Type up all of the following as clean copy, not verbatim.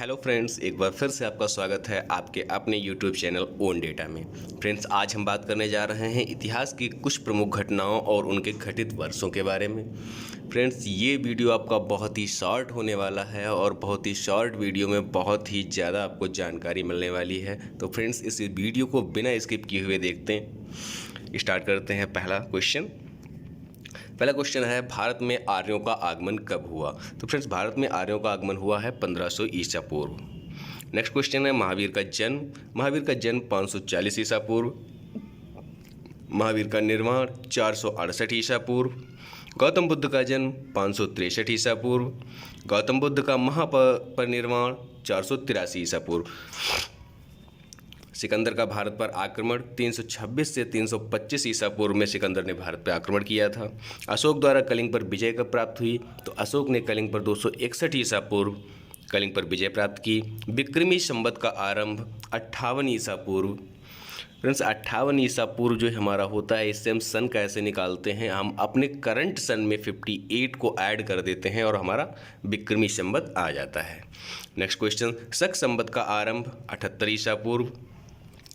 Hello friends, एक बार फिर से आपका स्वागत है आपके अपने यूट्यूब चैनल ओन डेटा में। फ्रेंड्स, आज हम बात करने जा रहे हैं इतिहास की कुछ प्रमुख घटनाओं और उनके घटित वर्षों के बारे में। फ्रेंड्स, ये वीडियो आपका बहुत ही शॉर्ट होने वाला है और बहुत ही शॉर्ट वीडियो में बहुत ही ज़्यादा आपको जानकारी मिलने वाली है। तो फ्रेंड्स, इस वीडियो को बिना स्किप किए हुए देखते हैं। स्टार्ट करते हैं। पहला क्वेश्चन है, भारत में आर्यों का आगमन कब हुआ? तो फ्रेंड्स, भारत में आर्यों का आगमन हुआ है 1500 ईसा पूर्व। नेक्स्ट क्वेश्चन है, महावीर का जन्म 540 ईसा पूर्व। महावीर का निर्माण 468 ईसा पूर्व। गौतम बुद्ध का जन्म 563 ईसा पूर्व। गौतम बुद्ध का महापरिनिर्वाण 483 ईसा पूर्व। सिकंदर का भारत पर आक्रमण 326 से 325 ईसा पूर्व में सिकंदर ने भारत पर आक्रमण किया था। अशोक द्वारा कलिंग पर विजय कब प्राप्त हुई? तो अशोक ने कलिंग पर 261 ईसा पूर्व कलिंग पर विजय प्राप्त की। विक्रमी संवत का आरंभ 58 ईसा पूर्व। फ्रेंड्स, 58 ईसा पूर्व जो हमारा होता है, इससे हम सन कैसे निकालते हैं? हम अपने करंट सन में 58 को ऐड कर देते हैं और हमारा विक्रमी संवत आ जाता है। नेक्स्ट क्वेश्चन, शक संवत का आरंभ 78 ईसा पूर्व।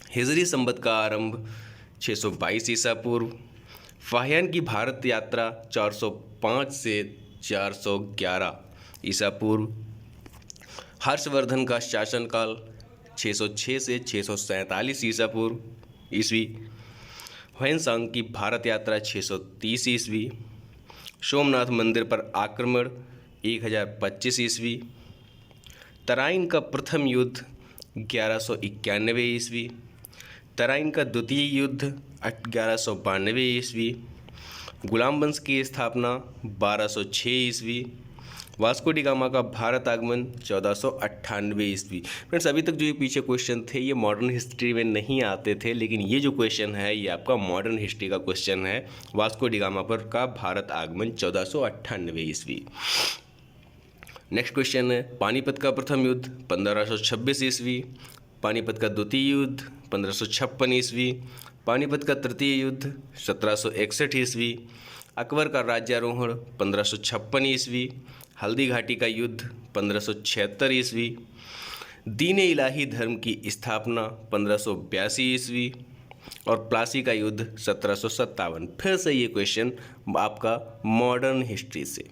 हिजरी संवत का आरंभ 622 ईसा पूर्व। फाहियान की भारत यात्रा 405 से 411 ईसा पूर्व। हर्षवर्धन का शासनकाल 606 से 647 ईसा पूर्व ईस्वी। ह्वेनसांग की भारत यात्रा 630 ईस्वी। सोमनाथ मंदिर पर आक्रमण 1025 ईस्वी। तराइन का प्रथम युद्ध 1191 ईस्वी। तराइन का द्वितीय युद्ध 1192 ईस्वी। गुलाम वंश की स्थापना 1206 ईस्वी। वास्को डी गामा का भारत आगमन 1498 ईस्वी। फ्रेंड्स, अभी तक जो ये पीछे क्वेश्चन थे ये मॉडर्न हिस्ट्री में नहीं आते थे, लेकिन ये जो क्वेश्चन है ये आपका मॉडर्न हिस्ट्री का क्वेश्चन है। वास्को डी गामा पर का भारत आगमन 1498 ईस्वी। नेक्स्ट क्वेश्चन है, पानीपत का प्रथम युद्ध 1526 ईस्वी। पानीपत का द्वितीय युद्ध 1556 ईस्वी। पानीपत का तृतीय युद्ध 1761 ईस्वी। अकबर का राज्यारोहण 1556 ईस्वी। हल्दी घाटी का युद्ध 1576 ईस्वी। दीन इलाही धर्म की स्थापना 1582 ईस्वी। और प्लासी का युद्ध 1757। फिर से ये क्वेश्चन आपका मॉडर्न हिस्ट्री से।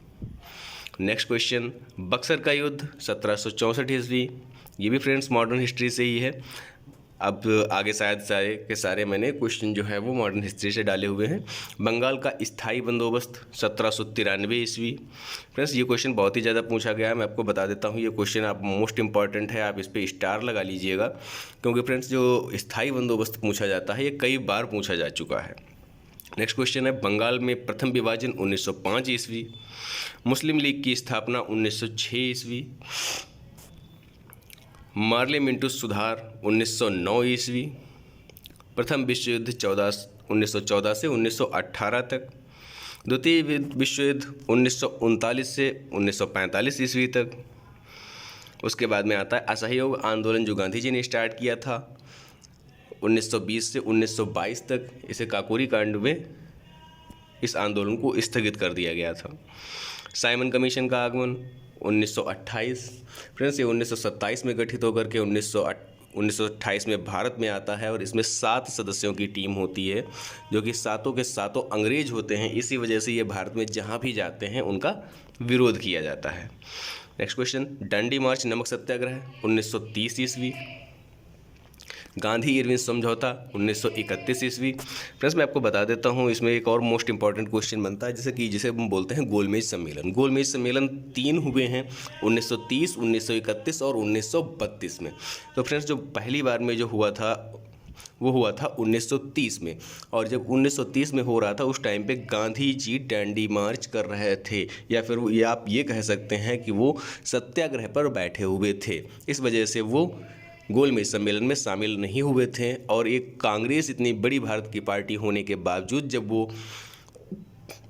नेक्स्ट क्वेश्चन, बक्सर का युद्ध 1764 ईस्वी। ये भी फ्रेंड्स मॉडर्न हिस्ट्री से ही है। अब आगे शायद सारे के सारे मैंने क्वेश्चन जो है वो मॉडर्न हिस्ट्री से डाले हुए हैं। बंगाल का स्थायी बंदोबस्त 1793 ईस्वी। फ्रेंड्स, ये क्वेश्चन बहुत ही ज़्यादा पूछा गया है, मैं आपको बता देता हूँ। ये क्वेश्चन आप मोस्ट इंपॉर्टेंट है, आप इस पर स्टार लगा लीजिएगा, क्योंकि फ्रेंड्स जो स्थायी बंदोबस्त पूछा जाता है ये कई बार पूछा जा चुका है। नेक्स्ट क्वेश्चन है, बंगाल में प्रथम विभाजन 1905 ईस्वी। मुस्लिम लीग की स्थापना 1906 ईस्वी। मार्ले मिंटू सुधार 1909 ईस्वी। प्रथम विश्व युद्ध 1914 से 1918 तक। द्वितीय विश्व युद्ध 1939 से 1945 ईस्वी तक। उसके बाद में आता है असहयोग आंदोलन, जो गांधी जी ने स्टार्ट किया था 1920 से 1922 तक। इसे काकोरी कांड में इस आंदोलन को स्थगित कर दिया गया था। साइमन कमीशन का आगमन 1928। फ्रेंड्स, ये 1927 में गठित होकर के 1928 में भारत में आता है और इसमें 7 सदस्यों की टीम होती है, जो कि सातों के सातों अंग्रेज होते हैं। इसी वजह से ये भारत में जहाँ भी जाते हैं उनका विरोध किया जाता है। नेक्स्ट क्वेश्चन, डंडी मार्च नमक सत्याग्रह 1930 ईस्वी। गांधी इरविन समझौता 1931 ईस्वी। फ्रेंड्स, मैं आपको बता देता हूं, इसमें एक और मोस्ट इंपॉर्टेंट क्वेश्चन बनता है, जिसे हम बोलते हैं गोलमेज सम्मेलन। गोलमेज सम्मेलन 3 हुए हैं, 1930, 1931 और 1932 में। तो फ्रेंड्स, जो पहली बार में जो हुआ था वो हुआ था 1930 में। और जब 1930 में हो रहा था उस टाइम पे गांधी जी डंडी मार्च कर रहे थे, या फिर आप ये कह सकते हैं कि वो सत्याग्रह पर बैठे हुए थे। इस वजह से वो गोलमेज सम्मेलन में शामिल नहीं हुए थे। और एक कांग्रेस इतनी बड़ी भारत की पार्टी होने के बावजूद जब वो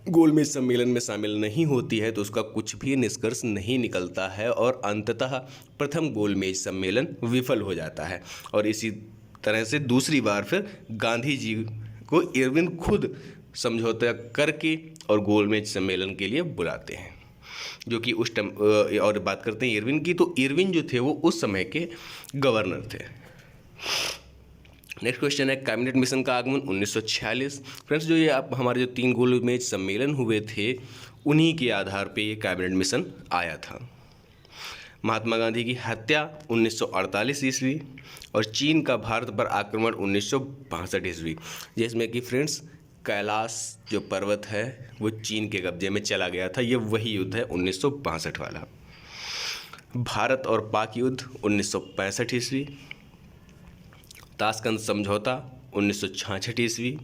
गोलमेज सम्मेलन में शामिल नहीं होती है तो उसका कुछ भी निष्कर्ष नहीं निकलता है और अंततः प्रथम गोलमेज सम्मेलन विफल हो जाता है। और इसी तरह से दूसरी बार फिर गांधी जी को इरविन खुद समझौता करके और गोलमेज सम्मेलन के लिए बुलाते हैं। जो कि उस टाइम, और बात करते हैं इरविन की, तो इरविन जो थे वो उस समय के गवर्नर थे। नेक्स्ट क्वेश्चन है कैबिनेट मिशन का आगमन 1946। फ्रेंड्स, जो ये आप हमारे जो 3 गोल मेज सम्मेलन हुए थे उन्हीं के आधार पे ये कैबिनेट मिशन आया था। महात्मा गांधी की हत्या 1948 ईस्वी और चीन का भारत पर आक्रमण 1962 ईस्वी, जिसमें कि फ्रेंड्स कैलाश जो पर्वत है वो चीन के कब्जे में चला गया था। ये वही युद्ध है 1962 वाला। भारत और पाक युद्ध 1965 ईस्वी। ताशकंद समझौता 1966 ईस्वी।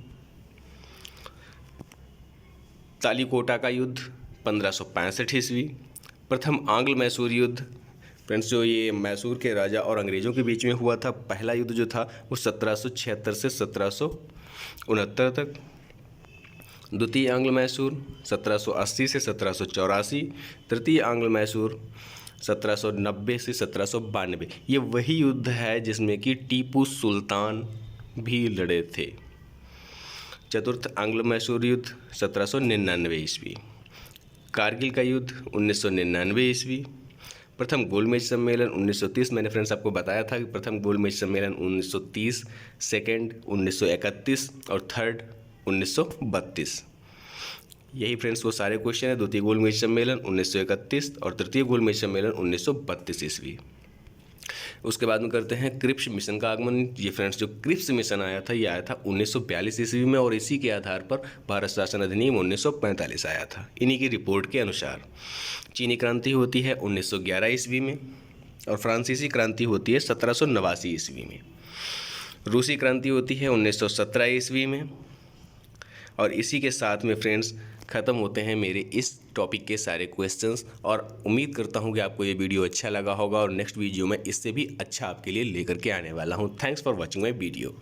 तालीकोटा का युद्ध 1565 ईस्वी। प्रथम आंग्ल मैसूर युद्ध, फ्रेंड्स जो ये मैसूर के राजा और अंग्रेज़ों के बीच में हुआ था, पहला युद्ध जो था वो 1776 से 1769 तक। द्वितीय आंग्ल मैसूर 1780 से 1784। तृतीय आंग्ल मैसूर 1790 से 1792। ये वही युद्ध है जिसमें कि टीपू सुल्तान भी लड़े थे। चतुर्थ आंग्ल मैसूर युद्ध 1799 ईस्वी। कारगिल का युद्ध 1999 ईस्वी। प्रथम गोलमेज सम्मेलन 1930, मैंने फ्रेंड्स आपको बताया था कि प्रथम गोलमेज सम्मेलन 1930, सेकेंड 1931 और थर्ड 1932। यही फ्रेंड्स वो सारे क्वेश्चन है। द्वितीय गोलमेज सम्मेलन 1931 और तृतीय गोलमेज सम्मेलन 1932 ईस्वी। उसके बाद में करते हैं क्रिप्स मिशन का आगमन। ये फ्रेंड्स जो क्रिप्स मिशन आया था ये आया था 1942 ईस्वी में और इसी के आधार पर भारत शासन अधिनियम 1945 आया था। इन्हीं की रिपोर्ट के अनुसार चीनी क्रांति होती है 1911 ईस्वी में और फ्रांसीसी क्रांति होती है 1789 ईस्वी में। रूसी क्रांति होती है 1917 ईस्वी में। और इसी के साथ में फ्रेंड्स ख़त्म होते हैं मेरे इस टॉपिक के सारे क्वेश्चंस, और उम्मीद करता हूं कि आपको ये वीडियो अच्छा लगा होगा और नेक्स्ट वीडियो में इससे भी अच्छा आपके लिए लेकर के आने वाला हूं। Thanks for watching my video.